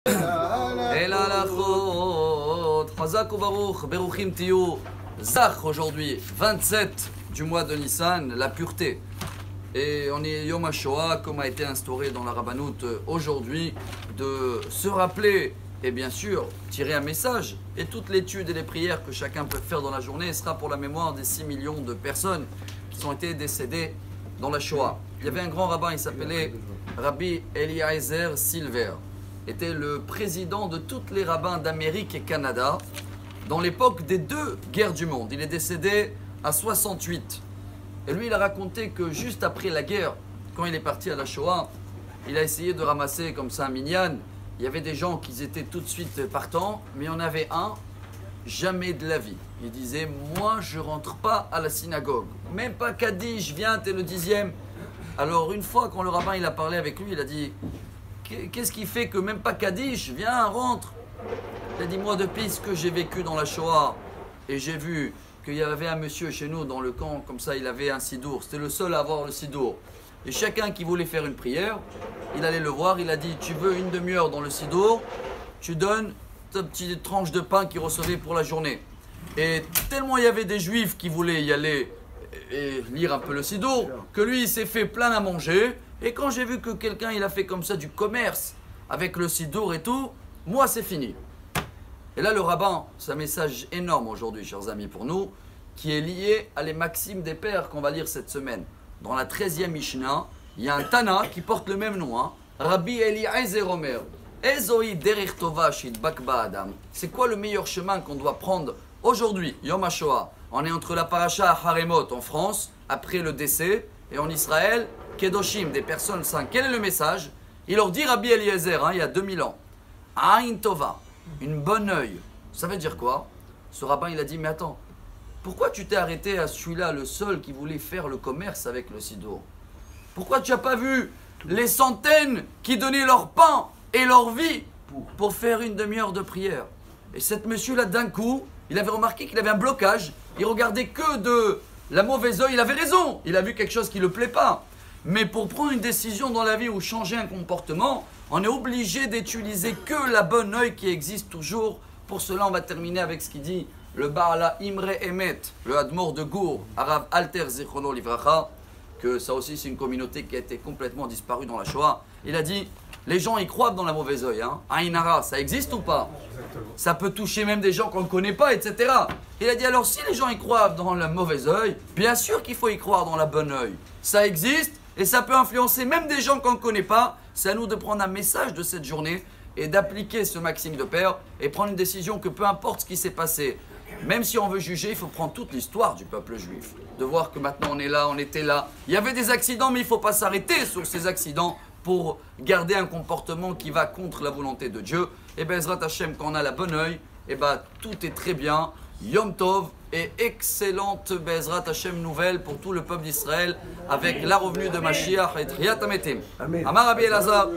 Et la Chazak ou Baruch, Beruchim Tiyu, Zach aujourd'hui, 27 du mois de Nissan, la pureté. Et on est Yom HaShoah, comme a été instauré dans la Rabbanout aujourd'hui, de se rappeler et bien sûr tirer un message. Et toute l'étude et les prières que chacun peut faire dans la journée sera pour la mémoire des 6 millions de personnes qui ont été décédées dans la Shoah. Il y avait un grand rabbin, il s'appelait Rabbi Eliezer Silver. Était le président de tous les rabbins d'Amérique et Canada dans l'époque des 2 guerres du monde. Il est décédé à 68. Et lui, il a raconté que juste après la guerre, quand il est parti à la Shoah, il a essayé de ramasser comme ça un minyan. Il y avait des gens qui étaient tout de suite partants, mais il y en avait un, jamais de la vie. Il disait, moi je rentre pas à la synagogue, même pas Kaddish, viens, t'es le 10e. Alors une fois quand le rabbin il a parlé avec lui, il a dit, qu'est-ce qui fait que même pas Kaddish, viens, rentre. Il a dit, moi depuis ce que j'ai vécu dans la Shoah, et j'ai vu qu'il y avait un monsieur chez nous dans le camp, comme ça il avait un sidour, c'était le seul à avoir le sidour. Et chacun qui voulait faire une prière, il allait le voir, il a dit, tu veux une demi-heure dans le sidour, tu donnes ta petite tranche de pain qu'il recevait pour la journée. Et tellement il y avait des juifs qui voulaient y aller et lire un peu le sidour, que lui il s'est fait plein à manger. Et quand j'ai vu que quelqu'un il a fait comme ça du commerce avec le sidour et tout, moi c'est fini. Et là le rabbin, c'est un message énorme aujourd'hui chers amis pour nous, qui est lié à les maximes des pères qu'on va lire cette semaine. Dans la 13e Mishnah, il y a un Tana qui porte le même nom, Rabbi Eliezer Omer. Ezoi derech tova shidbak ba'adam. C'est quoi le meilleur chemin qu'on doit prendre aujourd'hui, Yom HaShoah? On est entre la paracha Haremot en France, après le décès, et en Israël, Kedoshim, des personnes saintes. Quel est le message? Il leur dit Rabbi Eliezer, il y a 2000 ans, Ain Tova, une bonne œil. Ça veut dire quoi? Ce rabbin, il a dit, mais attends, pourquoi tu t'es arrêté à celui-là, le seul qui voulait faire le commerce avec le sidour? Pourquoi tu n'as pas vu les centaines qui donnaient leur pain et leur vie pour faire une demi-heure de prière? Et cet monsieur-là, d'un coup, il avait remarqué qu'il avait un blocage. Il regardait que de la mauvaise œil. Il avait raison. Il a vu quelque chose qui ne le plaît pas. Mais pour prendre une décision dans la vie ou changer un comportement, on est obligé d'utiliser que la bonne œil qui existe toujours. Pour cela, on va terminer avec ce qu'il dit le Baala Imre Emet, le Admor de Gour, Arav Alter Zichrono Livracha, que ça aussi c'est une communauté qui a été complètement disparue dans la Shoah. Il a dit, les gens y croient dans la mauvaise œil, Ainara, ça existe ou pas? Ça peut toucher même des gens qu'on ne connaît pas, etc. Il a dit, alors si les gens y croient dans la mauvaise œil, bien sûr qu'il faut y croire dans la bonne œil. Ça existe et ça peut influencer même des gens qu'on ne connaît pas. C'est à nous de prendre un message de cette journée et d'appliquer ce maxime de père et prendre une décision que peu importe ce qui s'est passé, même si on veut juger, il faut prendre toute l'histoire du peuple juif. De voir que maintenant on est là, on était là. Il y avait des accidents, mais il ne faut pas s'arrêter sur ces accidents pour garder un comportement qui va contre la volonté de Dieu. Et bien, Ezrat Hashem, quand on a la bonne œil, et ben tout est très bien. Yom Tov et excellente Bezrat Hashem nouvelle pour tout le peuple d'Israël avec la revenue de Mashiach et Triat Ametim. Amar Rabbi Elazar.